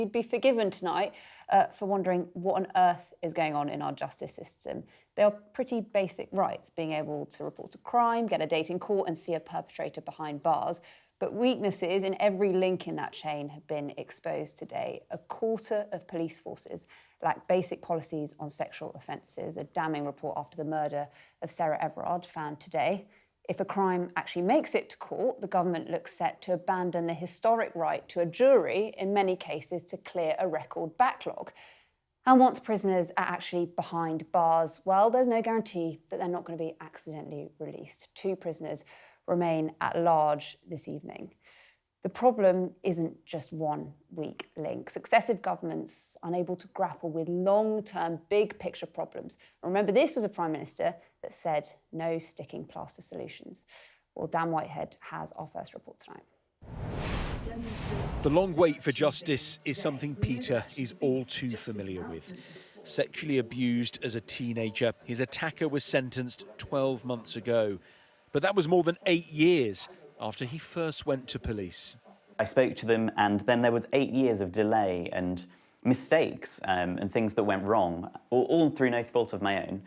You'd be forgiven tonight for wondering what on earth is going on in our justice system. They are pretty basic rights, being able to report a crime, get a date in court and see a perpetrator behind bars. But weaknesses in every link in that chain have been exposed today. A quarter of police forces lack basic policies on sexual offences, a damning report after the murder of Sarah Everard found today. If a crime actually makes it to court, the government looks set to abandon the historic right to a jury, in many cases, to clear a record backlog. And once prisoners are actually behind bars, well, there's no guarantee that they're not going to be accidentally released. 2 prisoners remain at large this evening. The problem isn't just one weak link. Successive governments unable to grapple with long-term, big-picture problems. Remember, this was a Prime Minister that said no sticking plaster solutions. Well, Dan Whitehead has our first report tonight. The long wait for justice is something Peter is all too familiar with. Sexually abused as a teenager, his attacker was sentenced 12 months ago. But that was more than 8 years after he first went to police. I spoke to them, and then there was 8 years of delay and mistakes and things that went wrong, all through no fault of my own,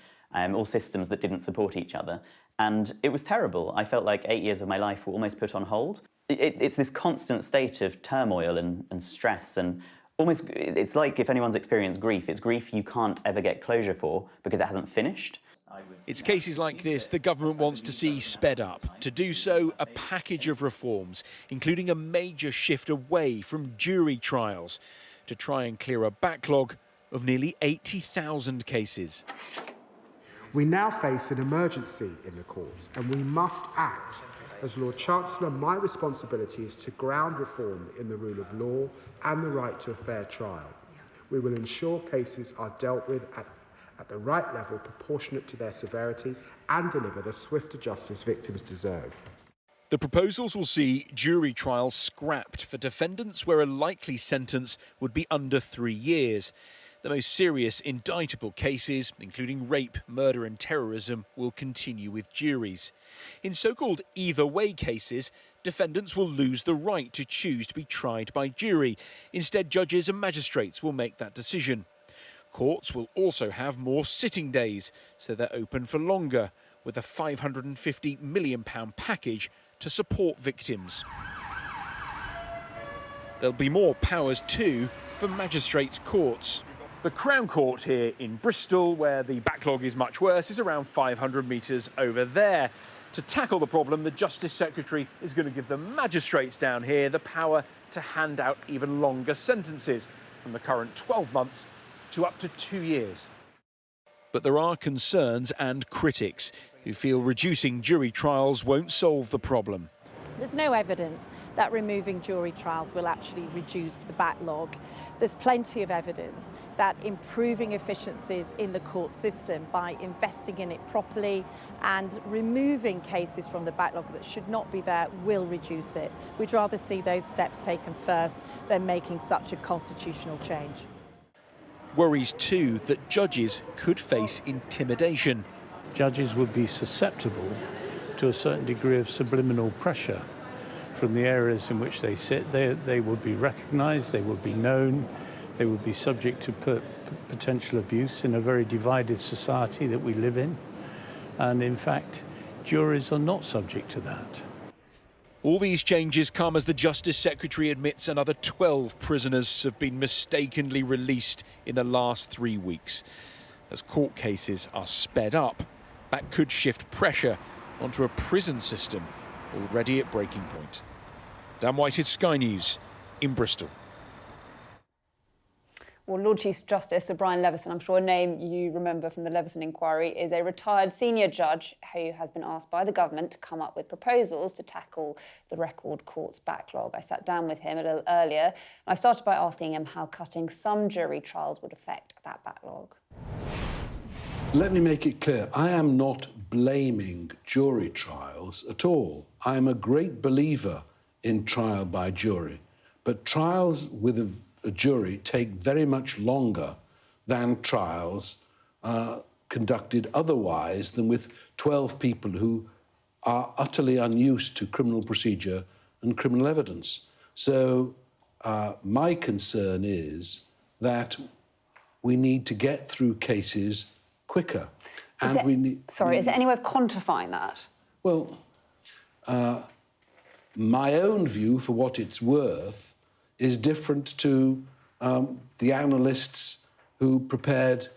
all systems that didn't support each other. And it was terrible. I felt like 8 years of my life were almost put on hold. It's this constant state of turmoil and stress, and almost, it's like if anyone's experienced grief, it's grief you can't ever get closure for because it hasn't finished. It's cases like this the government wants to see sped up. To do so, a package of reforms, including a major shift away from jury trials to try and clear a backlog of nearly 80,000 cases. We now face an emergency in the courts, and we must act. As Lord Chancellor, my responsibility is to ground reform in the rule of law and the right to a fair trial. We will ensure cases are dealt with at the right level, proportionate to their severity, and deliver the swifter justice victims deserve. The proposals will see jury trials scrapped for defendants where a likely sentence would be under 3 years. The most serious indictable cases, including rape, murder and terrorism, will continue with juries. In so-called either-way cases, defendants will lose the right to choose to be tried by jury. Instead, judges and magistrates will make that decision. Courts will also have more sitting days, so they're open for longer, with a £550 million package to support victims. There'll be more powers too for magistrates' courts. The Crown Court here in Bristol, where the backlog is much worse, is around 500 metres over there. To tackle the problem, the Justice Secretary is going to give the magistrates down here the power to hand out even longer sentences, from the current 12 months to up to 2 years. But there are concerns and critics who feel reducing jury trials won't solve the problem. There's no evidence that removing jury trials will actually reduce the backlog. There's plenty of evidence that improving efficiencies in the court system by investing in it properly and removing cases from the backlog that should not be there will reduce it. We'd rather see those steps taken first than making such a constitutional change. Worries too that judges could face intimidation. Judges would be susceptible to a certain degree of subliminal pressure from the areas in which they sit. They would be recognised, they would be known, they would be subject to potential abuse in a very divided society that we live in. And in fact, juries are not subject to that. All these changes come as the Justice Secretary admits another 12 prisoners have been mistakenly released in the last 3 weeks. As court cases are sped up, that could shift pressure onto a prison system already at breaking point. Dan Whitehead, Sky News, in Bristol. Well, Lord Chief Justice Sir Brian Leveson, I'm sure a name you remember from the Leveson inquiry, is a retired senior judge who has been asked by the government to come up with proposals to tackle the record courts backlog. I sat down with him a little earlier, and I started by asking him how cutting some jury trials would affect that backlog. Let me make it clear, I am not blaming jury trials at all. I am a great believer in trial by jury, but trials with a jury take very much longer than trials conducted otherwise than with 12 people who are utterly unused to criminal procedure and criminal evidence. So my concern is that we need to get through cases quicker. And is there any way of quantifying that? Well, my own view, for what it's worth, is different to the analysts who prepared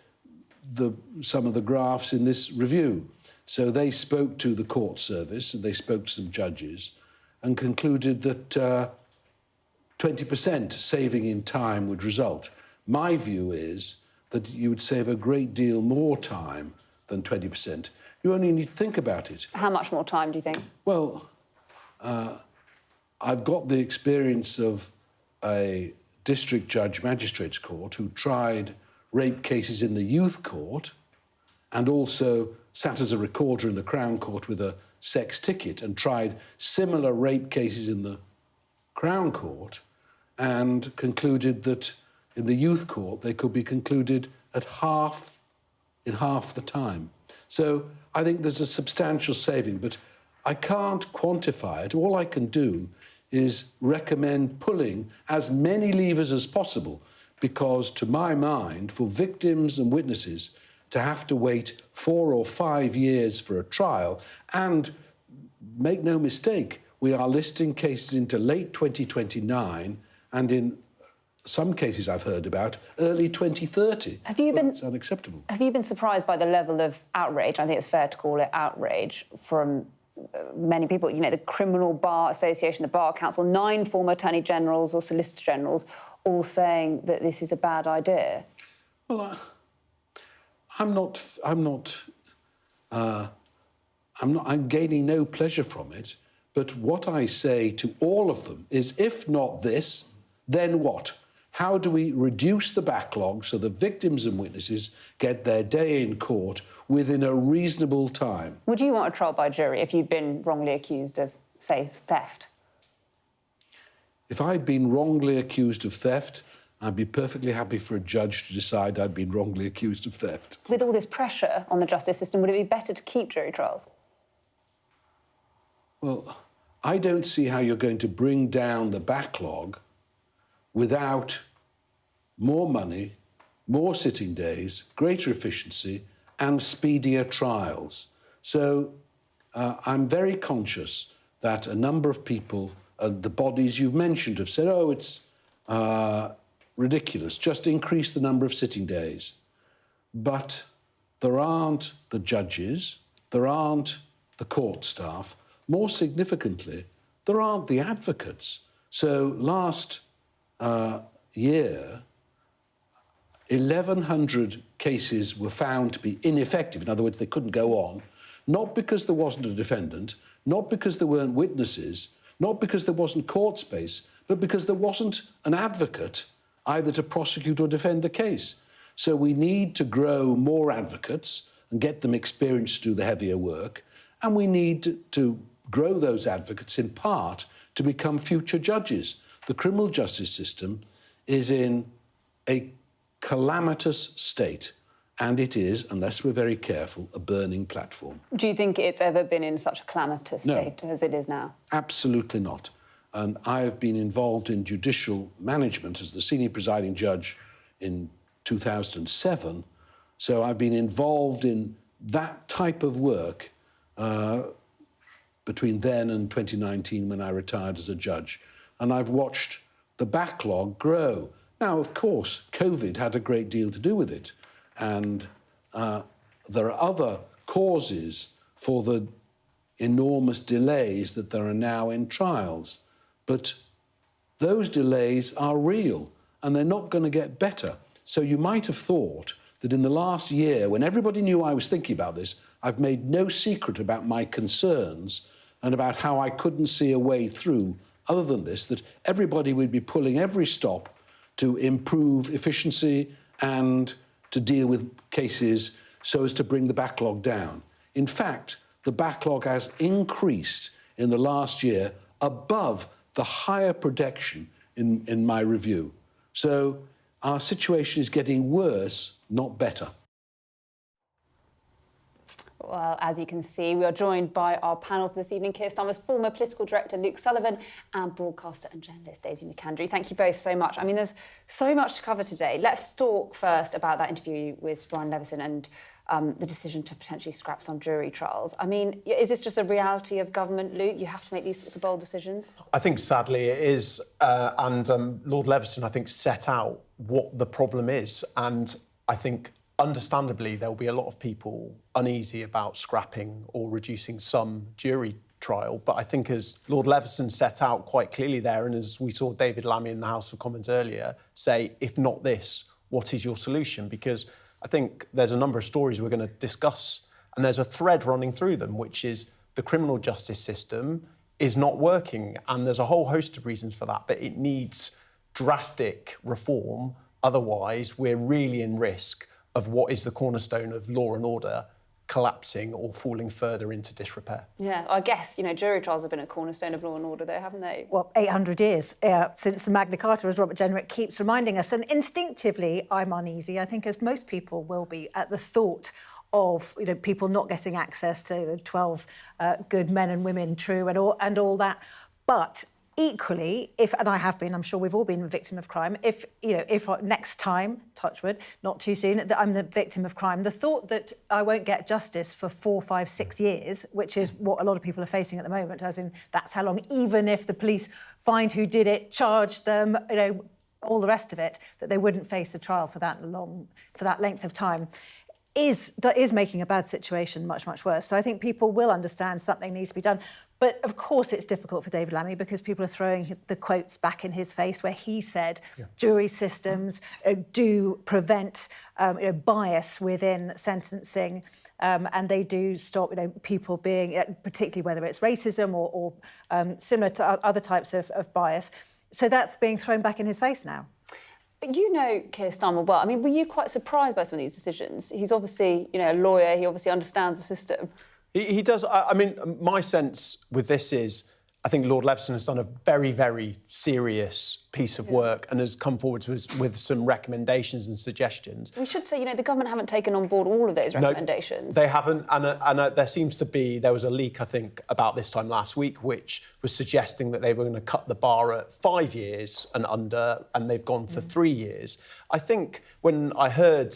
some of the graphs in this review. So they spoke to the court service and they spoke to some judges and concluded that 20% saving in time would result. My view is that you would save a great deal more time than 20%. You only need to think about it. How much more time do you think? Well, I've got the experience of a district judge magistrates court who tried rape cases in the youth court and also sat as a recorder in the Crown Court with a sex ticket and tried similar rape cases in the Crown Court and concluded that in the youth court they could be concluded in half the time. So I think there's a substantial saving, but I can't quantify it. All I can do is recommend pulling as many levers as possible, because to my mind, for victims and witnesses to have to wait 4 or 5 years for a trial, and make no mistake, we are listing cases into late 2029 and in some cases I've heard about early 2030. It's unacceptable. Have you been surprised by the level of outrage? I think it's fair to call it outrage from many people. You know, the Criminal Bar Association, the Bar Council, 9 former Attorney Generals or Solicitor Generals, all saying that this is a bad idea. Well, I'm gaining no pleasure from it. But what I say to all of them is, if not this, then what? How do we reduce the backlog so the victims and witnesses get their day in court within a reasonable time? Would you want a trial by jury if you'd been wrongly accused of, say, theft? If I'd been wrongly accused of theft, I'd be perfectly happy for a judge to decide I'd been wrongly accused of theft. With all this pressure on the justice system, would it be better to keep jury trials? Well, I don't see how you're going to bring down the backlog without more money, more sitting days, greater efficiency, and speedier trials. So I'm very conscious that a number of people, the bodies you've mentioned, have said, oh, it's ridiculous, just increase the number of sitting days. But there aren't the judges, there aren't the court staff. More significantly, there aren't the advocates. So last year, 1,100 cases were found to be ineffective. In other words, they couldn't go on, not because there wasn't a defendant, not because there weren't witnesses, not because there wasn't court space, but because there wasn't an advocate either to prosecute or defend the case. So we need to grow more advocates and get them experience to do the heavier work, and we need to grow those advocates in part to become future judges. The criminal justice system is in a calamitous state, and it is, unless we're very careful, a burning platform. Do you think it's ever been in such a calamitous state as it is now? Absolutely not. And I have been involved in judicial management as the senior presiding judge in 2007, so I've been involved in that type of work between then and 2019 when I retired as a judge. And I've watched the backlog grow. Now, of course, COVID had a great deal to do with it. And there are other causes for the enormous delays that there are now in trials. But those delays are real, and they're not going to get better. So you might have thought that in the last year, when everybody knew I was thinking about this, I've made no secret about my concerns and about how I couldn't see a way through other than this, that everybody would be pulling every stop to improve efficiency and to deal with cases so as to bring the backlog down. In fact, the backlog has increased in the last year above the higher projection in my review. So our situation is getting worse, not better. Well, as you can see, we are joined by our panel for this evening, Keir Starmer's former political director, Luke Sullivan, and broadcaster and journalist, Daisy McAndrew. Thank you both so much. I mean, there's so much to cover today. Let's talk first about that interview with Brian Leveson and the decision to potentially scrap some jury trials. I mean, is this just a reality of government, Luke? You have to make these sorts of bold decisions? I think, sadly, it is. Lord Leveson, I think, set out what the problem is. And I think, understandably, there will be a lot of people uneasy about scrapping or reducing some jury trial. But I think, as Lord Leveson set out quite clearly there, and as we saw David Lammy in the House of Commons earlier say, if not this, what is your solution? Because I think there's a number of stories we're going to discuss, and there's a thread running through them, which is the criminal justice system is not working. And there's a whole host of reasons for that, but it needs drastic reform. Otherwise, we're really in risk of what is the cornerstone of law and order collapsing or falling further into disrepair. Yeah, I guess, jury trials have been a cornerstone of law and order though, haven't they? Well, 800 years since the Magna Carta, as Robert Jenrick keeps reminding us. And instinctively, I'm uneasy, I think, as most people will be, at the thought of people not getting access to the 12 good men and women true and all that. But equally, and I have been, I'm sure we've all been a victim of crime, if next time, touch wood, not too soon, that I'm the victim of crime, the thought that I won't get justice for 4, 5, 6 years, which is what a lot of people are facing at the moment, as in that's how long, even if the police find who did it, charge them, all the rest of it, that they wouldn't face a trial for that length of time, is making a bad situation much, much worse. So I think people will understand something needs to be done. But of course it's difficult for David Lammy because people are throwing the quotes back in his face where he said jury systems do prevent bias within sentencing, and they do stop people being, particularly whether it's racism or similar to other types of bias. So that's being thrown back in his face now. But you know Keir Starmer well. I mean, were you quite surprised by some of these decisions? He's obviously, a lawyer. He obviously understands the system. He does. I mean, my sense with this is I think Lord Leveson has done a very, very serious piece of work and has come forward with some recommendations and suggestions. We should say, the government haven't taken on board all of those recommendations. No, they haven't. And there was a leak, I think, about this time last week, which was suggesting that they were going to cut the bar at 5 years and under, and they've gone for 3 years. I think when I heard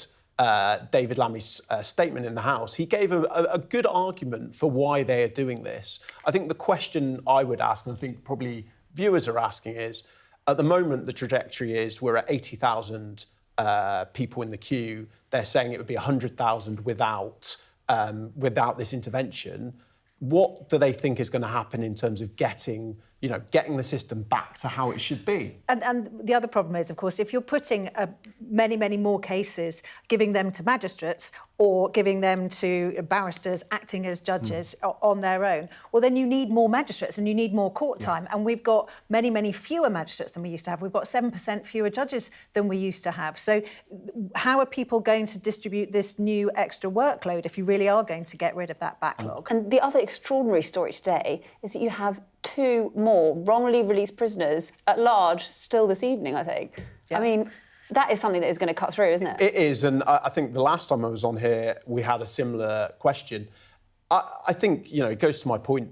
David Lammy's statement in the House, he gave a good argument for why they are doing this. I think the question I would ask, and I think probably viewers are asking, is at the moment the trajectory is we're at 80,000 people in the queue. They're saying it would be 100,000 without this intervention. What do they think is going to happen in terms of getting the system back to how it should be? And the other problem is, of course, if you're putting many, many more cases, giving them to magistrates or giving them to barristers acting as judges on their own, well, then you need more magistrates and you need more court time. And we've got many, many fewer magistrates than we used to have. We've got 7% fewer judges than we used to have. So how are people going to distribute this new extra workload if you really are going to get rid of that backlog? And the other extraordinary story today is that you have 2 more wrongly released prisoners at large still this evening, I think. Yeah. I mean, that is something that is going to cut through, isn't it? It is, and I think the last time I was on here, we had a similar question. I think, it goes to my point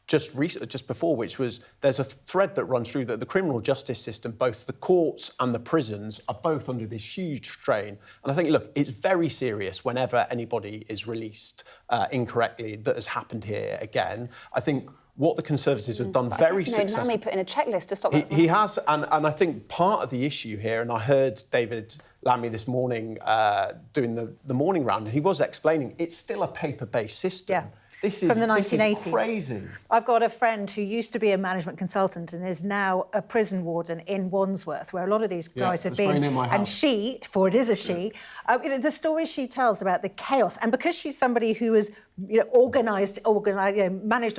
just before, which was there's a thread that runs through that the criminal justice system, both the courts and the prisons, are both under this huge strain. And I think, look, it's very serious whenever anybody is released incorrectly. That has happened here again. I think what the Conservatives have done very successfully. Lammy put in a checklist to stop that. He has, and I think part of the issue here, and I heard David Lammy this morning doing the morning round, and he was explaining it's still a paper-based system. Yeah. From the 1980s. This is crazy. I've got a friend who used to be a management consultant and is now a prison warden in Wandsworth, where a lot of these guys have been. And she, for it is a she, the stories she tells about the chaos, and because she's somebody who has managed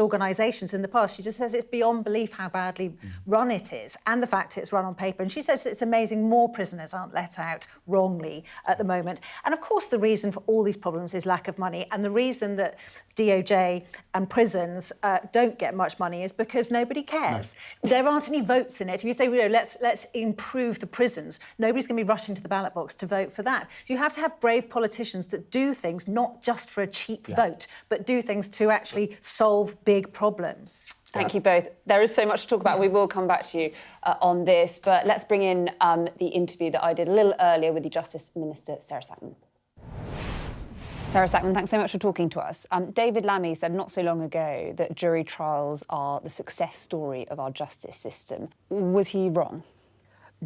organisations in the past. She just says it's beyond belief how badly run it is, and the fact it's run on paper. And she says it's amazing more prisoners aren't let out wrongly at the moment. And of course, the reason for all these problems is lack of money, and the reason that DOJ and prisons don't get much money is because nobody cares. No. There aren't any votes in it. If you say, let's improve the prisons, nobody's going to be rushing to the ballot box to vote for that. You have to have brave politicians that do things not just for a cheap vote, but do things to actually solve big problems. Thank you both. There is so much to talk about. We will come back to you on this, but let's bring in the interview that I did a little earlier with the Justice Minister, Sarah Sackman. Sarah Sackman, thanks so much for talking to us. David Lammy said not so long ago that jury trials are the success story of our justice system. Was he wrong?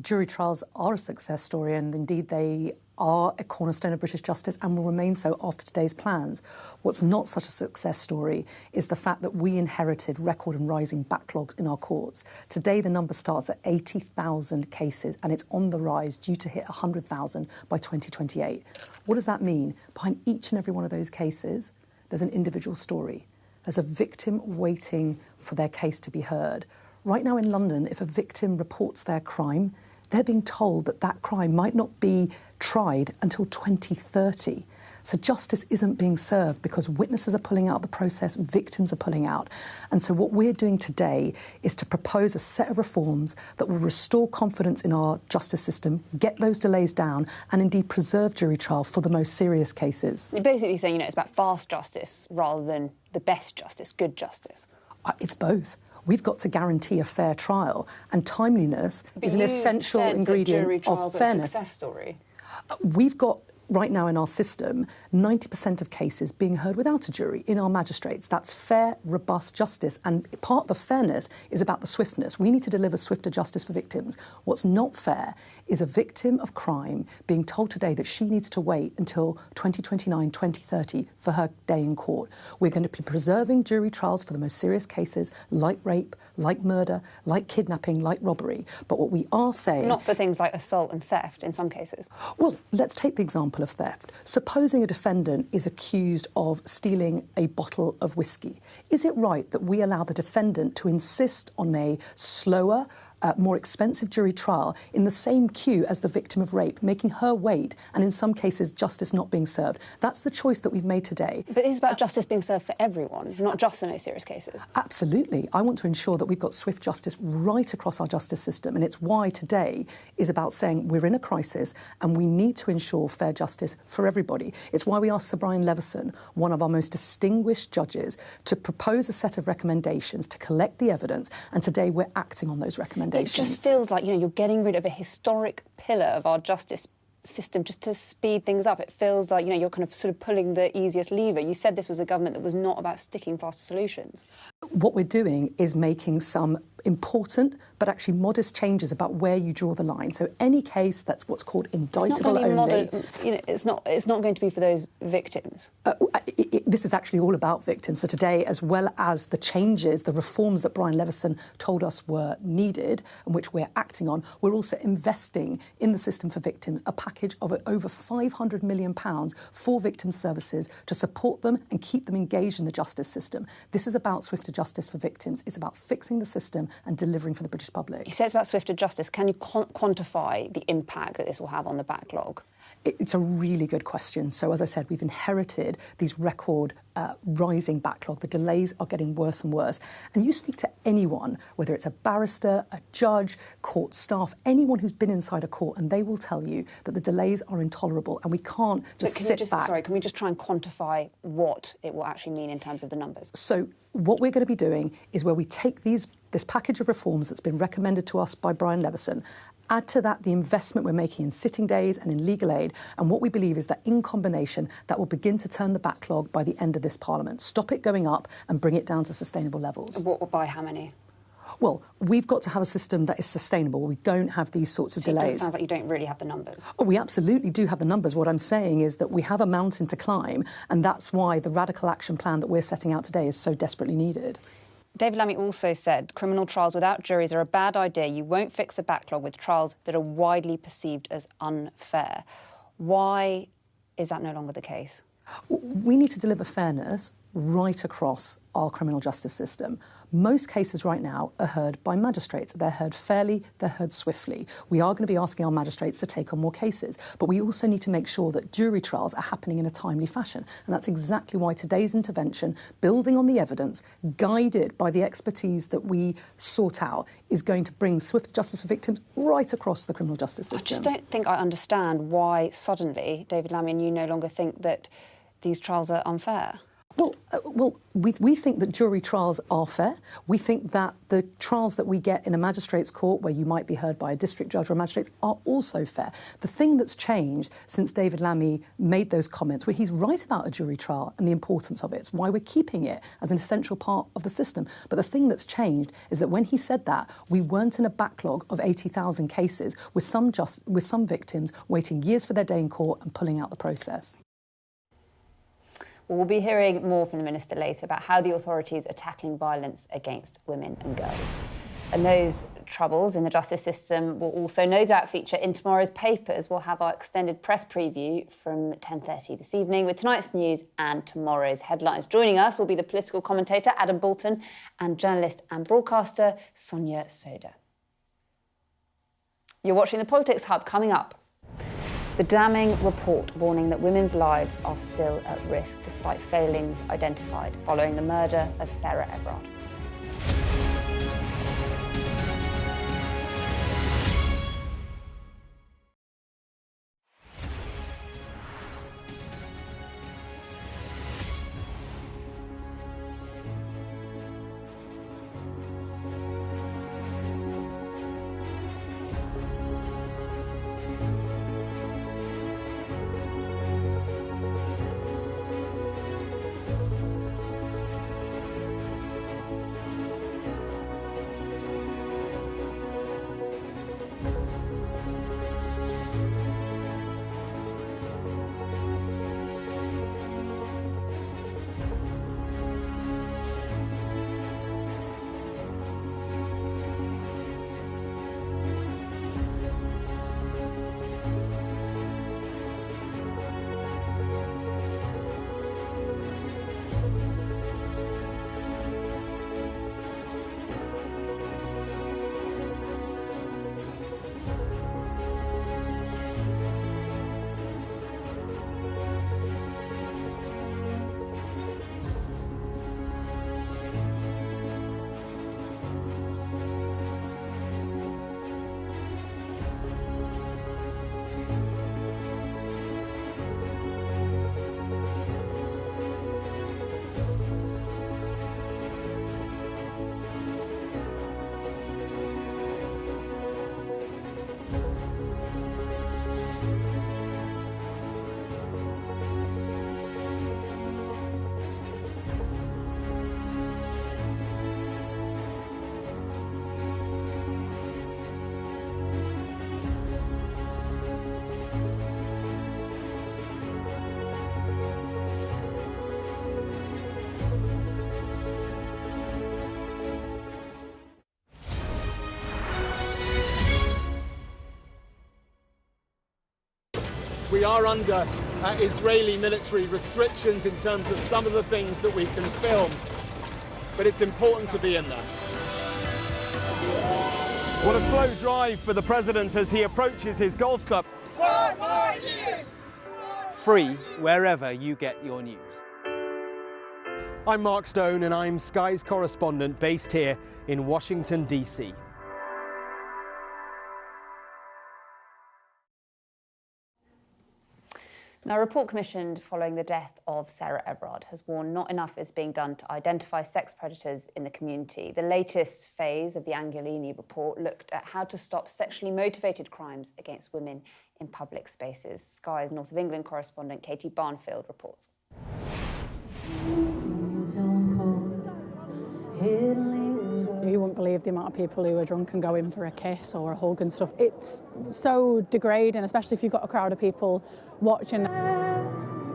Jury trials are a success story, and indeed they are a cornerstone of British justice and will remain so after today's plans. What's not such a success story is the fact that we inherited record and rising backlogs in our courts. Today the number starts at 80,000 cases and it's on the rise, due to hit 100,000 by 2028. What does that mean? Behind each and every one of those cases, there's an individual story. There's a victim waiting for their case to be heard. Right now in London, if a victim reports their crime, they're being told that that crime might not be tried until 2030. So justice isn't being served because witnesses are pulling out of the process, victims are pulling out. And so what we're doing today is to propose a set of reforms that will restore confidence in our justice system, get those delays down, and indeed preserve jury trial for the most serious cases. You're basically saying, it's about fast justice rather than the best justice, good justice. It's both. We've got to guarantee a fair trial, and timeliness is an essential ingredient of fairness. A success story. We've got right now in our system 90% of cases being heard without a jury in our magistrates. That's fair, robust justice, and part of the fairness is about the swiftness. We need to deliver swifter justice for victims. What's not fair is a victim of crime being told today that she needs to wait until 2029, 2030 for her day in court. We're going to be preserving jury trials for the most serious cases like rape, like murder, like kidnapping, like robbery. But what we are saying... Not for things like assault and theft in some cases. Well, let's take the example of theft. Supposing a defendant is accused of stealing a bottle of whiskey. Is it right that we allow the defendant to insist on a slower, more expensive jury trial in the same queue as the victim of rape, making her wait, and in some cases justice not being served? That's the choice that we've made today. But it's about justice being served for everyone, not just the most serious cases. Absolutely. I want to ensure that we've got swift justice right across our justice system, and it's why today is about saying we're in a crisis and we need to ensure fair justice for everybody. It's why we asked Sir Brian Leveson, one of our most distinguished judges, to propose a set of recommendations to collect the evidence, and today we're acting on those recommendations. It just feels like, you're getting rid of a historic pillar of our justice system just to speed things up. It feels like, you're kind of sort of pulling the easiest lever. You said this was a government that was not about sticking plaster solutions. What we're doing is making some important but actually modest changes about where you draw the line. So any case that's what's called indictable only... It's not going to be for those victims. This is actually all about victims. So today, as well as the changes, the reforms that Brian Leveson told us were needed and which we're acting on, we're also investing in the system for victims, a package of over £500 million for victim services to support them and keep them engaged in the justice system. This is about swifter justice for victims. It's about fixing the system and delivering for the British public. You say it's about swifter justice. Can you quantify the impact that this will have on the backlog? It's a really good question. So, as I said, we've inherited these record rising backlog. The delays are getting worse and worse. And you speak to anyone, whether it's a barrister, a judge, court staff, anyone who's been inside a court, and they will tell you that the delays are intolerable and we can't just sit back. Sorry, can we just try and quantify what it will actually mean in terms of the numbers? So what we're going to be doing is where we take this package of reforms that's been recommended to us by Brian Leveson, add to that the investment we're making in sitting days and in legal aid, and what we believe is that in combination that will begin to turn the backlog by the end of this Parliament, stop it going up and bring it down to sustainable levels. By how many? Well, we've got to have a system that is sustainable. We don't have these sorts of delays. It sounds like you don't really have the numbers. Oh, we absolutely do have the numbers. What I'm saying is that we have a mountain to climb, and that's why the radical action plan that we're setting out today is so desperately needed. David Lammy also said criminal trials without juries are a bad idea. You won't fix a backlog with trials that are widely perceived as unfair. Why is that no longer the case? We need to deliver fairness right across our criminal justice system. Most cases right now are heard by magistrates. They're heard fairly, they're heard swiftly. We are going to be asking our magistrates to take on more cases, but we also need to make sure that jury trials are happening in a timely fashion. And that's exactly why today's intervention, building on the evidence, guided by the expertise that we sought out, is going to bring swift justice for victims right across the criminal justice system. I just don't think I understand why suddenly, David Lammy, and you no longer think that these trials are unfair. Well, we think that jury trials are fair. We think that the trials that we get in a magistrate's court, where you might be heard by a district judge or a magistrate, are also fair. The thing that's changed since David Lammy made those comments, where he's right about a jury trial and the importance of it, it's why we're keeping it as an essential part of the system. But the thing that's changed is that when he said that, we weren't in a backlog of 80,000 cases with some victims waiting years for their day in court and pulling out the process. We'll be hearing more from the Minister later about how the authorities are tackling violence against women and girls. And those troubles in the justice system will also no doubt feature in tomorrow's papers. We'll have our extended press preview from 10:30 this evening with tonight's news and tomorrow's headlines. Joining us will be the political commentator Adam Bolton and journalist and broadcaster Sonia Soda. You're watching the Politics Hub. Coming up, the damning report warning that women's lives are still at risk despite failings identified following the murder of Sarah Everard. We are under Israeli military restrictions in terms of some of the things that we can film, but it's important to be in there. What a slow drive for the president as he approaches his golf club. 4 more years! Free wherever you get your news. I'm Mark Stone and I'm Sky's correspondent based here in Washington, DC. Now, a report commissioned following the death of Sarah Everard has warned not enough is being done to identify sex predators in the community. The latest phase of the Angelini report looked at how to stop sexually motivated crimes against women in public spaces. Sky's North of England correspondent Katie Barnfield reports. You wouldn't believe the amount of people who are drunk and go in for a kiss or a hug and stuff. It's so degrading, especially if you've got a crowd of people watching.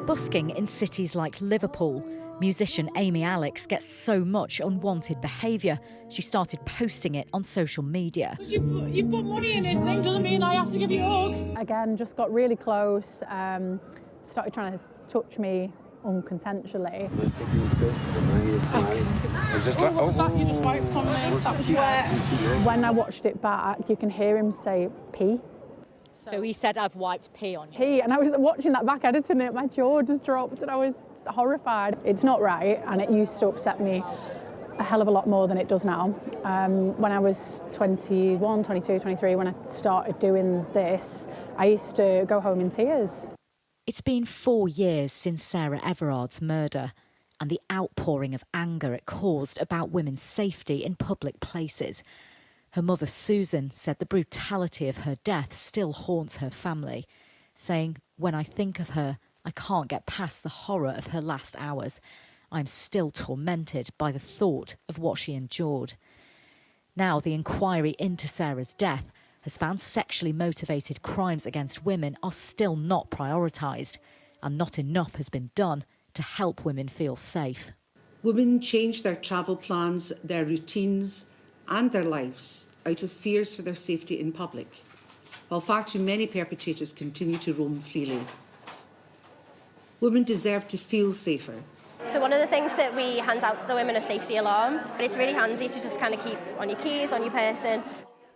Busking in cities like Liverpool, musician Amy Alex gets so much unwanted behaviour, she started posting it on social media. You put money in this thing doesn't mean I have to give you a hug. Again, just got really close, started trying to touch me unconsensually. What was that you just wiped on me? That was wet. When I watched it back, you can hear him say pee. So he said, "I've wiped pee on you." Pee, and I was watching that back, editing it, my jaw just dropped and I was horrified. It's not right, and it used to upset me a hell of a lot more than it does now. When I was 21, 22, 23, when I started doing this, I used to go home in tears. It's been 4 years since Sarah Everard's murder and the outpouring of anger it caused about women's safety in public places. Her mother, Susan, said the brutality of her death still haunts her family, saying, "When I think of her, I can't get past the horror of her last hours. I'm still tormented by the thought of what she endured." Now the inquiry into Sarah's death has found sexually motivated crimes against women are still not prioritised, and not enough has been done to help women feel safe. Women change their travel plans, their routines and their lives out of fears for their safety in public, while far too many perpetrators continue to roam freely. Women deserve to feel safer. So one of the things that we hand out to the women are safety alarms, but it's really handy to just kind of keep on your keys, on your person.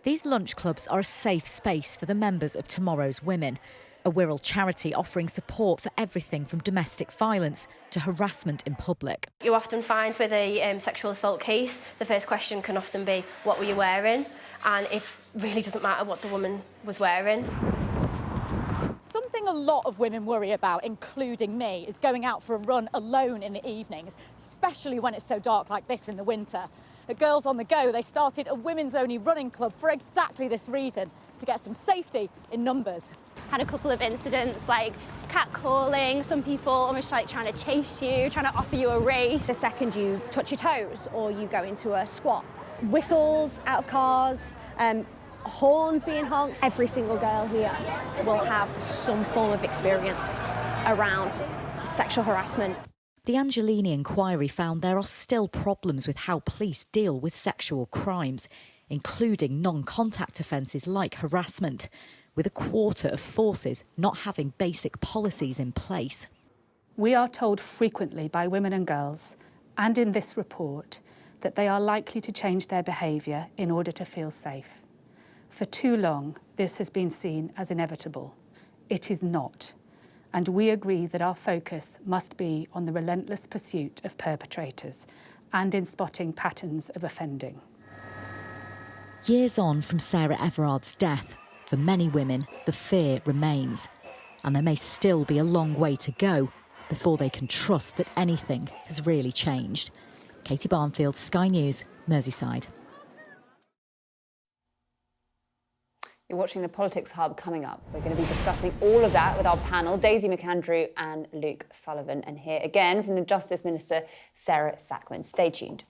These lunch clubs are a safe space for the members of Tomorrow's Women, a Wirral charity offering support for everything from domestic violence to harassment in public. You often find with a sexual assault case, the first question can often be, what were you wearing? And it really doesn't matter what the woman was wearing. Something a lot of women worry about, including me, is going out for a run alone in the evenings, especially when it's so dark like this in the winter. At Girls on the Go, they started a women's-only running club for exactly this reason, to get some safety in numbers. Had a couple of incidents like catcalling, some people almost like trying to chase you, trying to offer you a race. The second you touch your toes or you go into a squat, whistles out of cars, horns being honked. Every single girl here will have some form of experience around sexual harassment. The Angelini inquiry found there are still problems with how police deal with sexual crimes, including non-contact offences like harassment, with a quarter of forces not having basic policies in place. We are told frequently by women and girls, and in this report, that they are likely to change their behaviour in order to feel safe. For too long, this has been seen as inevitable. It is not. And we agree that our focus must be on the relentless pursuit of perpetrators and in spotting patterns of offending. Years on from Sarah Everard's death, for many women, the fear remains. And there may still be a long way to go before they can trust that anything has really changed. Katie Barnfield, Sky News, Merseyside. You're watching the Politics Hub. Coming up, we're going to be discussing all of that with our panel, Daisy McAndrew and Luke Sullivan. And here again from the Justice Minister, Sarah Sackman. Stay tuned.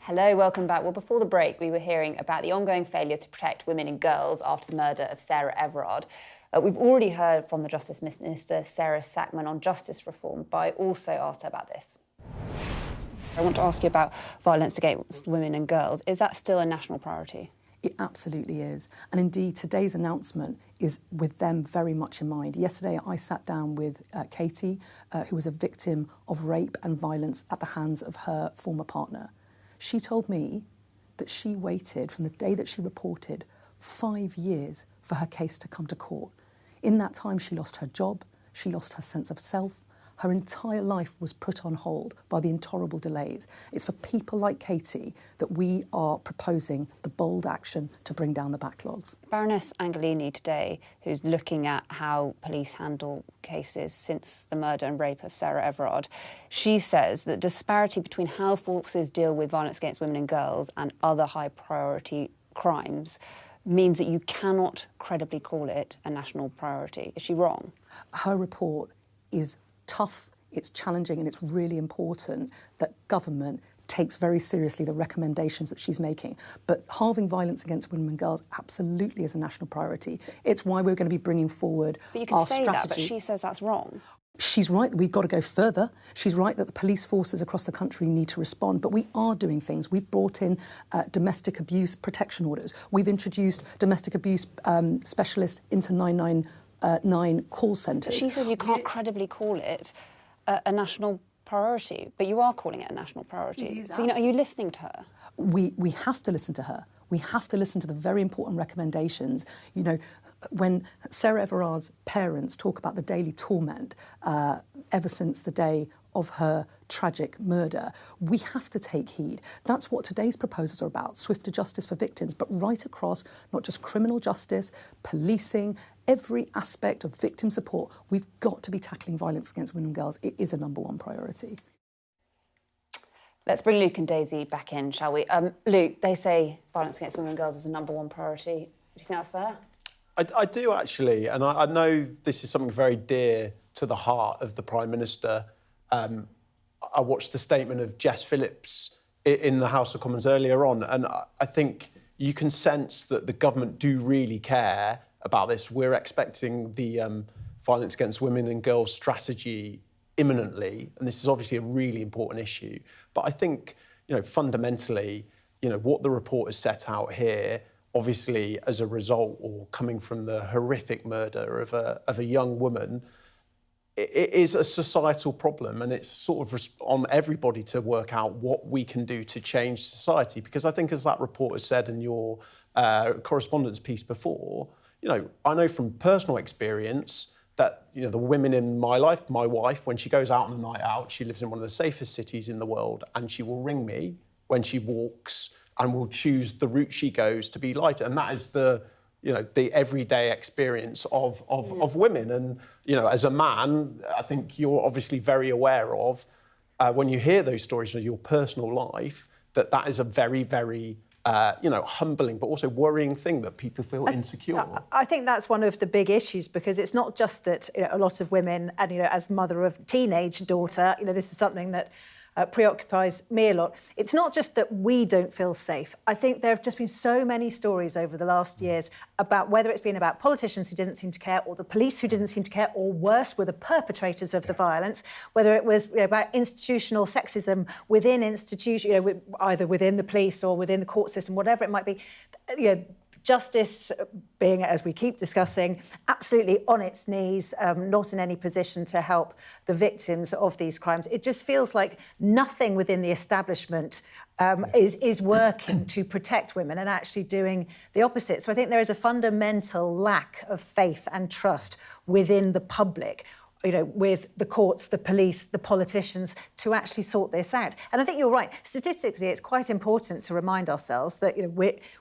Hello, welcome back. Well, before the break, we were hearing about the ongoing failure to protect women and girls after the murder of Sarah Everard. We've already heard from the Justice Minister, Sarah Sackman, on justice reform, but I also asked her about this. I want to ask you about violence against women and girls. Is that still a national priority? It absolutely is. And indeed, today's announcement is with them very much in mind. Yesterday, I sat down with Katie, who was a victim of rape and violence at the hands of her former partner. She told me that she waited from the day that she reported 5 years for her case to come to court. In that time, she lost her job, she lost her sense of self. Her entire life was put on hold by the intolerable delays. It's for people like Katie that we are proposing the bold action to bring down the backlogs. Baroness Angelini today, who's looking at how police handle cases since the murder and rape of Sarah Everard, she says that disparity between how forces deal with violence against women and girls and other high priority crimes means that you cannot credibly call it a national priority. Is she wrong? Her report is tough, it's challenging, and it's really important that government takes very seriously the recommendations that she's making. But halving violence against women and girls absolutely is a national priority. It's why we're going to be bringing forward but you can our say strategy. That, but she says that's wrong. She's right that we've got to go further. She's right that the police forces across the country need to respond, but we are doing things. We've brought in domestic abuse protection orders. We've introduced domestic abuse specialists into 999 call centres. She says you can't credibly call it a national priority, but you are calling it a national priority. So, are you listening to her? We have to listen to her. We have to listen to the very important recommendations. When Sarah Everard's parents talk about the daily torment ever since the day of her tragic murder, we have to take heed. That's what today's proposals are about, swifter justice for victims, but right across, not just criminal justice, policing, every aspect of victim support. We've got to be tackling violence against women and girls. It is a #1 priority. Let's bring Luke and Daisy back in, shall we? Luke, they say violence against women and girls is a #1 priority. Do you think that's fair? I do, actually, and I know this is something very dear to the heart of the Prime Minister. I watched the statement of Jess Phillips in the House of Commons earlier on, and I think you can sense that the government do really care about this. We're expecting the violence against women and girls strategy imminently, and this is obviously a really important issue. But I think, fundamentally, what the report has set out here, obviously as a result or coming from the horrific murder of a young woman, it is a societal problem, and it's sort of on everybody to work out what we can do to change society. Because I think, as that report has said in your correspondence piece before, I know from personal experience that, the women in my life, my wife, when she goes out on a night out, she lives in one of the safest cities in the world, and she will ring me when she walks and will choose the route she goes to be lighter. And that is the everyday experience of women. And, as a man, I think you're obviously very aware of, when you hear those stories of your personal life, that is a very, very, humbling but also worrying thing that people feel insecure. I think that's one of the big issues, because it's not just that a lot of women, and as mother of teenage daughter, this is something that preoccupies me a lot. It's not just that we don't feel safe. I think there have just been so many stories over the last years about whether it's been about politicians who didn't seem to care, or the police who didn't seem to care, or worse, were the perpetrators of the violence, whether it was about institutional sexism within institutions, either within the police or within the court system, whatever it might be. Justice being, as we keep discussing, absolutely on its knees, not in any position to help the victims of these crimes. It just feels like nothing within the establishment is working to protect women, and actually doing the opposite. So I think there is a fundamental lack of faith and trust within the public, with the courts, the police, the politicians, to actually sort this out. And I think you're right. Statistically, it's quite important to remind ourselves that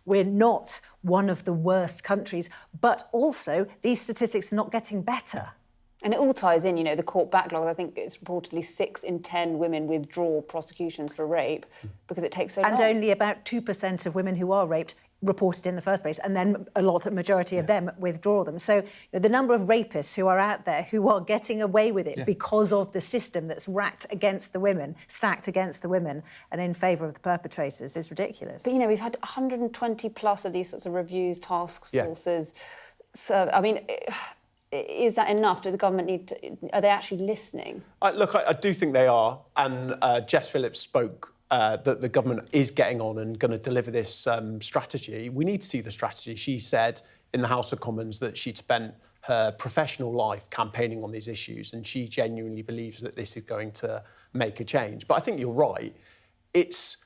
we're not one of the worst countries, but also these statistics are not getting better. And it all ties in, the court backlog. I think it's reportedly 6 in 10 women withdraw prosecutions for rape because it takes so long. And only about 2% of women who are raped reported in the first place, and then a majority of them withdraw them. So the number of rapists who are out there who are getting away with it because of the system that's stacked against the women, and in favour of the perpetrators is ridiculous. But, we've had 120 plus of these sorts of reviews, task forces. So, I mean, is that enough? Do the government need to... Are they actually listening? Look, I do think they are. And Jess Phillips spoke that the government is getting on and going to deliver this strategy. We need to see the strategy. She said in the House of Commons that she'd spent her professional life campaigning on these issues, and she genuinely believes that this is going to make a change. But I think you're right. It's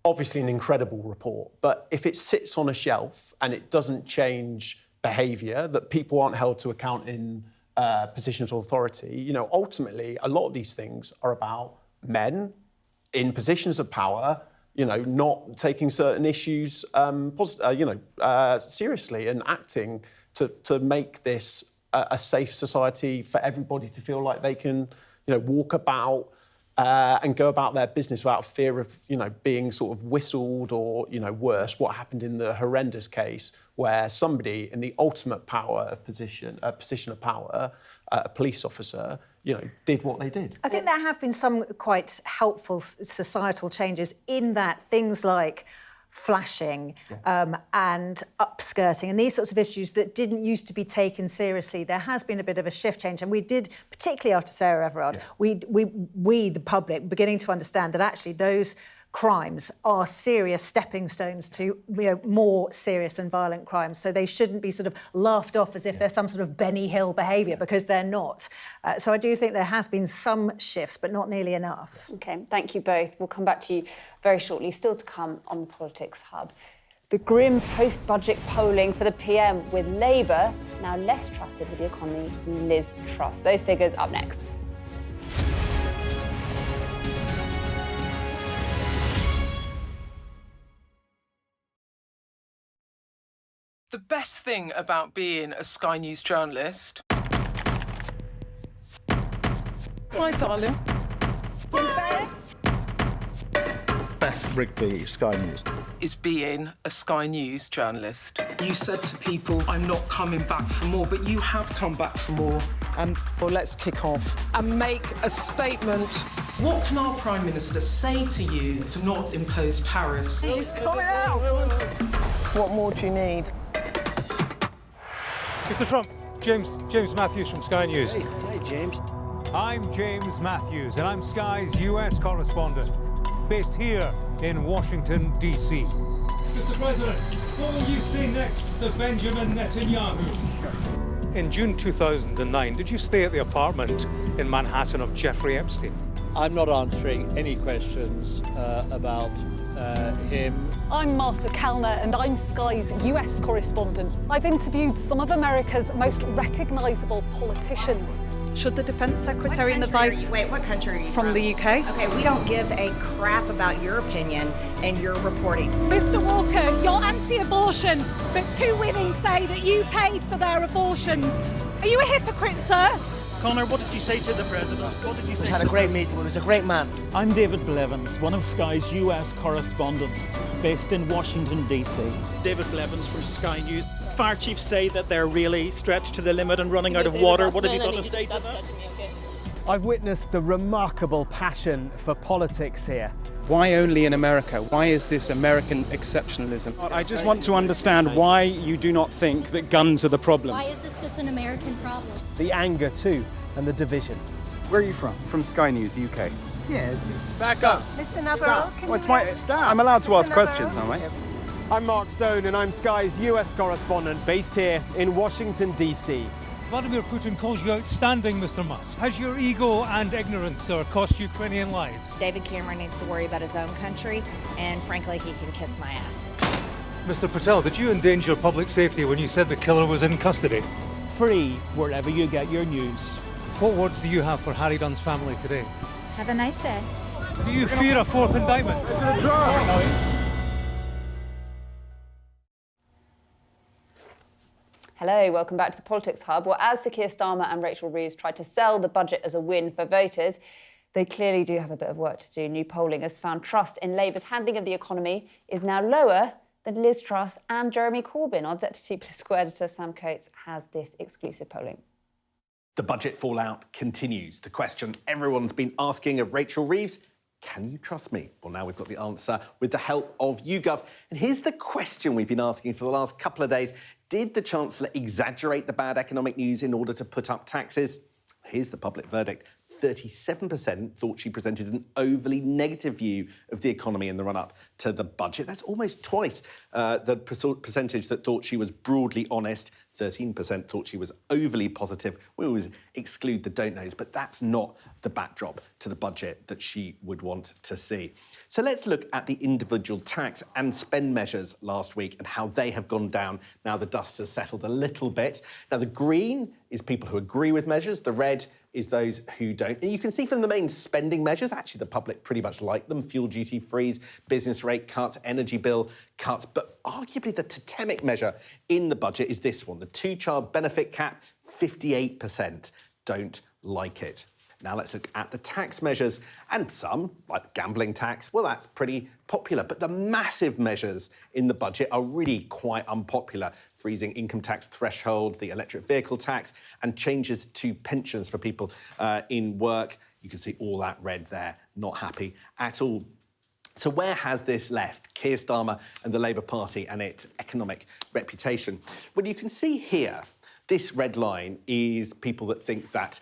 obviously an incredible report, but if it sits on a shelf and it doesn't change behaviour, that people aren't held to account in positions of authority, ultimately a lot of these things are about men in positions of power, not taking certain issues, seriously and acting to make this a safe society for everybody to feel like they can, walk about and go about their business without fear of, being sort of whistled or, worse, what happened in the horrendous case where somebody in the ultimate position of power, a police officer, did what they did. I think there have been some quite helpful societal changes in that things like flashing and upskirting and these sorts of issues that didn't used to be taken seriously. There has been a bit of a shift change, and we did, particularly after Sarah Everard, we the public, beginning to understand that actually those crimes are serious stepping stones to more serious and violent crimes. So they shouldn't be sort of laughed off as if they're some sort of Benny Hill behaviour, because they're not. So I do think there has been some shifts, but not nearly enough. OK, thank you both. We'll come back to you very shortly. Still to come on the Politics Hub. The grim post-budget polling for the PM, with Labour now less trusted with the economy than Liz Truss. Those figures up next. The best thing about being a Sky News journalist... Hi, darling. Beth Rigby, Sky News. ...is being a Sky News journalist. You said to people, I'm not coming back for more, but you have come back for more. Well, let's kick off and make a statement. What can our Prime Minister say to you to not impose tariffs? He's coming out! What more do you need? Mr. Trump, James Matthews from Sky News. Hey, James. I'm James Matthews, and I'm Sky's US correspondent, based here in Washington, D.C. Mr. President, what will you say next to Benjamin Netanyahu? In June 2009, did you stay at the apartment in Manhattan of Jeffrey Epstein? I'm not answering any questions about him. I'm Martha Kellner, and I'm Sky's US correspondent. I've interviewed some of America's most recognisable politicians. Should the Defence Secretary and the Vice... Wait, what country are you from? The UK. Okay, we don't give a crap about your opinion and your reporting. Mr Walker, you're anti-abortion, but two women say that you paid for their abortions. Are you a hypocrite, sir? Connor, what did you say to the President? What did you say? We had a great meeting. He was a great man. I'm David Blevins, one of Sky's US correspondents based in Washington, D.C. David Blevins from Sky News. Fire chiefs say that they're really stretched to the limit and running out of water. What have you got to say to that? I've witnessed the remarkable passion for politics here. Why only in America? Why is this American exceptionalism? I just want to understand why you do not think that guns are the problem. Why is this just an American problem? The anger too, and the division. Where are you from? From Sky News, UK. Yeah. Back up. Mr Navarro, can you I'm allowed to ask questions, aren't I? I'm Mark Stone, and I'm Sky's US correspondent based here in Washington, D.C. Vladimir Putin calls you outstanding, Mr. Musk. Has your ego and ignorance cost Ukrainian lives? David Cameron needs to worry about his own country, and frankly, he can kiss my ass. Mr. Patel, did you endanger public safety when you said the killer was in custody? Free wherever you get your news. What words do you have for Harry Dunn's family today? Have a nice day. Do you fear a fourth indictment? Hello, welcome back to the Politics Hub. Well, as Sir Keir Starmer and Rachel Reeves tried to sell the budget as a win for voters, they clearly do have a bit of work to do. New polling has found trust in Labour's handling of the economy is now lower than Liz Truss and Jeremy Corbyn. Our deputy political editor, Sam Coates, has this exclusive polling. The budget fallout continues. The question everyone's been asking of Rachel Reeves, can you trust me? Well, now we've got the answer with the help of YouGov. And here's the question we've been asking for the last couple of days. Did the Chancellor exaggerate the bad economic news in order to put up taxes? Here's the public verdict. 37% thought she presented an overly negative view of the economy in the run-up to the budget. That's almost twice the percentage that thought she was broadly honest. 13% thought she was overly positive. We always exclude the don't knows, but that's not the backdrop to the budget that she would want to see. So let's look at the individual tax and spend measures last week and how they have gone down now the dust has settled a little bit. Now, the green is people who agree with measures. The red is those who don't. And you can see from the main spending measures, actually the public pretty much like them. Fuel duty freeze, business rate cuts, energy bill cuts. But arguably the totemic measure in the budget is this one, the two-child benefit cap, 58% don't like it. Now let's look at the tax measures, and some, like the gambling tax, well, that's pretty popular. But the massive measures in the budget are really quite unpopular. Freezing income tax threshold, the electric vehicle tax, and changes to pensions for people in work. You can see all that red there, not happy at all. So where has this left Keir Starmer and the Labour Party and its economic reputation? Well, you can see here, this red line is people that think that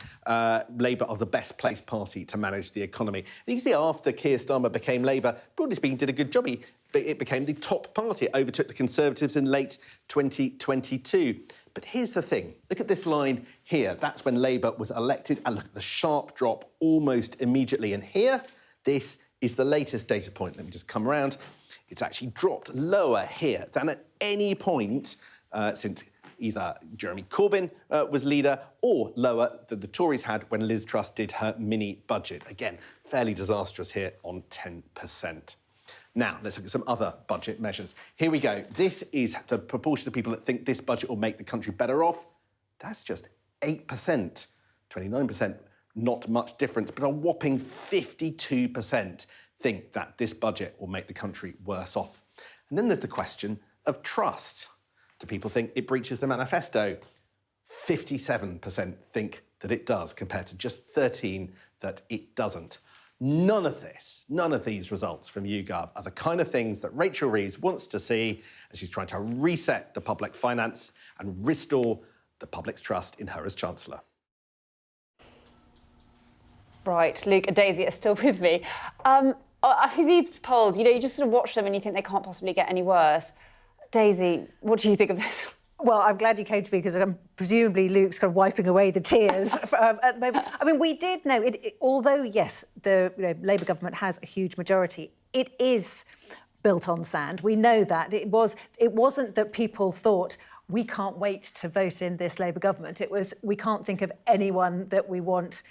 Labour are the best placed party to manage the economy. And you can see after Keir Starmer became Labour, broadly speaking, did a good job. It became the top party. It overtook the Conservatives in late 2022. But here's the thing. Look at this line here. That's when Labour was elected. And look at the sharp drop almost immediately. And here, this is the latest data point. Let me just come around. It's actually dropped lower here than at any point since either Jeremy Corbyn was leader or lower than the Tories had when Liz Truss did her mini budget. Again, fairly disastrous here on 10%. Now, let's look at some other budget measures. Here we go. This is the proportion of people that think this budget will make the country better off. That's just 8%. 29%, not much difference, but a whopping 52% think that this budget will make the country worse off. And then there's the question of trust. Do people think it breaches the manifesto? 57% think that it does, compared to just 13% that it doesn't. None of these results from YouGov are the kind of things that Rachel Reeves wants to see as she's trying to reset the public finance and restore the public's trust in her as Chancellor. Right, Luke and Daisy are still with me. I think these polls, you just sort of watch them and you think they can't possibly get any worse. Daisy, what do you think of this? Well, I'm glad you came to me because presumably Luke's kind of wiping away the tears at the moment. I mean, we did know, although, yes, the Labour government has a huge majority, it is built on sand. We know that. It wasn't that people thought, we can't wait to vote in this Labour government. It was, we can't think of anyone that we want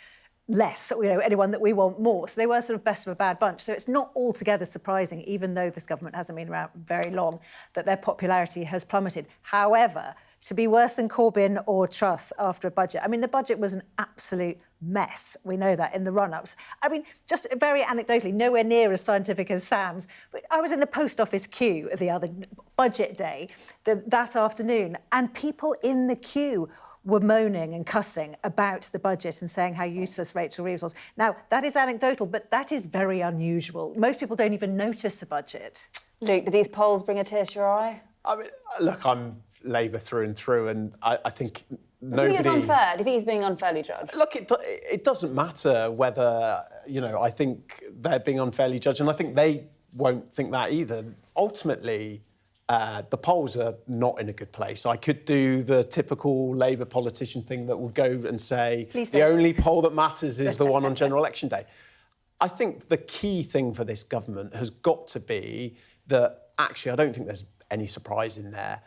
less, anyone that we want more. So they were sort of best of a bad bunch. So it's not altogether surprising, even though this government hasn't been around very long, that their popularity has plummeted. However, to be worse than Corbyn or Truss after a budget, I mean, the budget was an absolute mess. We know that in the run-ups. I mean, just very anecdotally, nowhere near as scientific as Sam's, but I was in the post office queue the other budget day that afternoon, and people in the queue were moaning and cussing about the budget and saying how useless Rachel Reeves was. Now, that is anecdotal, but that is very unusual. Most people don't even notice a budget. Luke, do these polls bring a tear to your eye? I mean, look, I'm Labour through and through, and I think nobody... Do you think it's unfair? Do you think he's being unfairly judged? Look, it doesn't matter whether, I think they're being unfairly judged, and I think they won't think that either. Ultimately, the polls are not in a good place. I could do the typical Labour politician thing that will go and say, the only poll that matters is the one on general election day. I think the key thing for this government has got to be that, actually, I don't think there's any surprise in there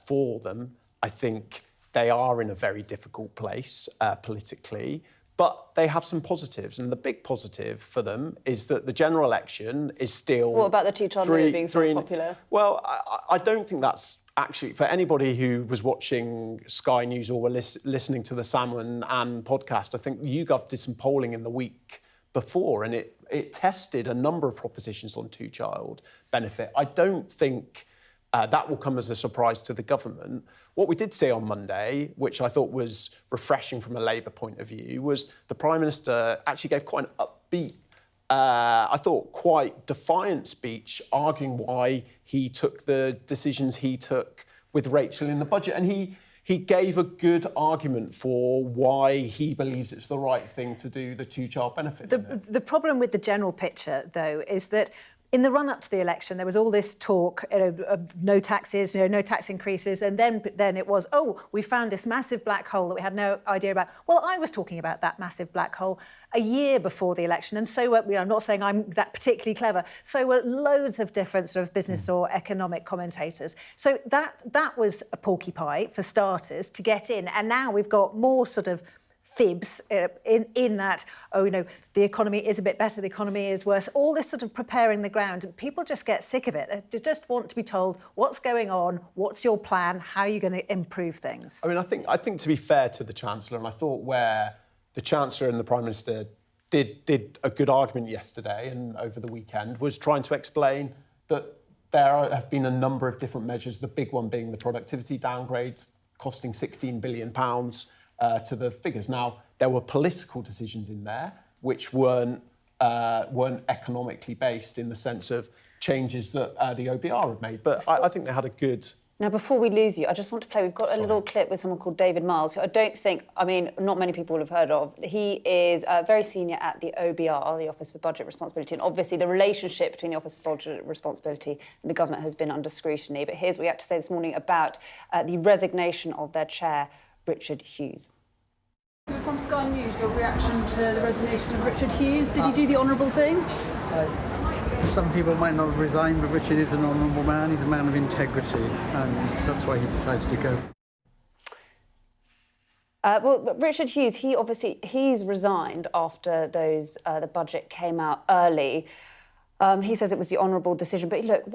for them. I think they are in a very difficult place politically, but they have some positives, and the big positive for them is that the general election is still... What about the two-child rule being so popular? Well, I don't think that's actually... For anybody who was watching Sky News or were listening to the Sam and Anne podcast, I think YouGov did some polling in the week before, and it tested a number of propositions on two-child benefit. I don't think That will come as a surprise to the government. What we did see on Monday, which I thought was refreshing from a Labour point of view, was the Prime Minister actually gave quite an upbeat, I thought quite defiant speech, arguing why he took the decisions he took with Rachel in the budget. And he gave a good argument for why he believes it's the right thing to do the two-child benefit. The problem with the general picture, though, is that in the run-up to the election, there was all this talk of no taxes, no tax increases, and then it was, oh, we found this massive black hole that we had no idea about. Well, I was talking about that massive black hole a year before the election, and so I'm not saying I'm that particularly clever, so were loads of different sort of business or economic commentators. So that was a porky pie, for starters, to get in, and now we've got more sort of fibs in that, the economy is a bit better, the economy is worse, all this sort of preparing the ground. People just get sick of it. They just want to be told what's going on, what's your plan, how are you going to improve things? I mean, I think to be fair to the Chancellor, and I thought where the Chancellor and the Prime Minister did a good argument yesterday and over the weekend, was trying to explain that there have been a number of different measures, the big one being the productivity downgrade, costing £16 billion, to the figures. Now, there were political decisions in there which weren't economically based in the sense of changes that the OBR had made. But I think they had a good... Now, before we lose you, I just want to play. We've got a little clip with someone called David Miles, who I don't think, not many people will have heard of. He is very senior at the OBR, the Office for Budget Responsibility, and obviously the relationship between the Office for Budget Responsibility and the government has been under scrutiny. But here's what we had to say this morning about the resignation of their chair, Richard Hughes. From Sky News, your reaction to the resignation of Richard Hughes. Did he do the honourable thing? Some people might not have resigned, but Richard is an honourable man. He's a man of integrity, and that's why he decided to go. Well, Richard Hughes, he's resigned after the budget came out early. He says it was the honourable decision. But look,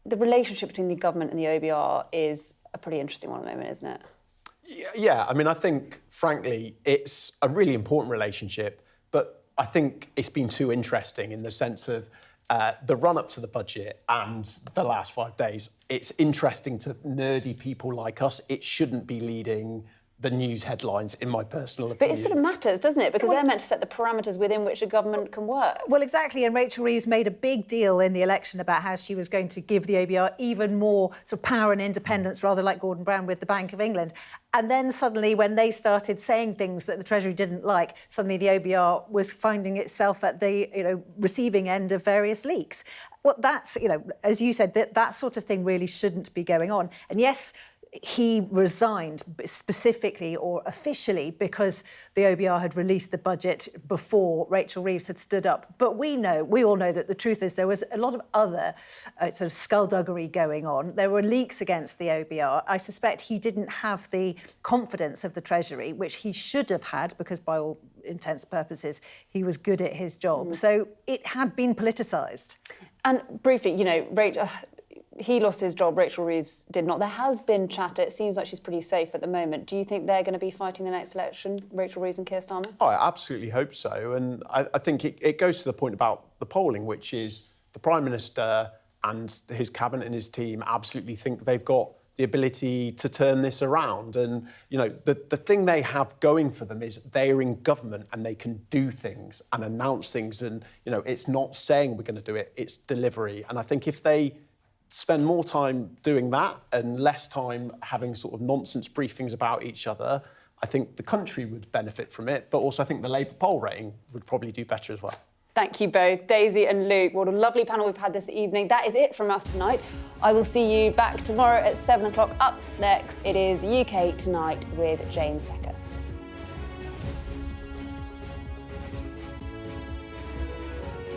the relationship between the government and the OBR is a pretty interesting one at the moment, isn't it? Yeah, I mean, I think, frankly, it's a really important relationship, but I think it's been too interesting in the sense of the run-up to the budget and the last 5 days. It's interesting to nerdy people like us. It shouldn't be leading the news headlines, in my personal opinion. But it sort of matters, doesn't it? Because they're meant to set the parameters within which a government can work. Well, exactly. And Rachel Reeves made a big deal in the election about how she was going to give the OBR even more sort of power and independence, rather like Gordon Brown with the Bank of England. And then suddenly, when they started saying things that the Treasury didn't like, suddenly the OBR was finding itself at the receiving end of various leaks. Well, that's, as you said, that sort of thing really shouldn't be going on. And yes, he resigned specifically or officially because the OBR had released the budget before Rachel Reeves had stood up. But we all know that the truth is there was a lot of other sort of skullduggery going on. There were leaks against the OBR. I suspect he didn't have the confidence of the Treasury, which he should have had because by all intents and purposes, he was good at his job. So it had been politicised. And briefly, Rachel... He lost his job, Rachel Reeves did not. There has been chatter. It seems like she's pretty safe at the moment. Do you think they're going to be fighting the next election, Rachel Reeves and Keir Starmer? I absolutely hope so. And I think it goes to the point about the polling, which is the Prime Minister and his cabinet and his team absolutely think they've got the ability to turn this around. And, the thing they have going for them is they're in government and they can do things and announce things. And, it's not saying we're going to do it, it's delivery. And I think if they spend more time doing that and less time having sort of nonsense briefings about each other, I think the country would benefit from it, but also I think the Labour poll rating would probably do better as well. Thank you both, Daisy and Luke. What a lovely panel we've had this evening. That is it from us tonight. I will see you back tomorrow at 7 o'clock. Up next, it is UK Tonight with Jane Secker.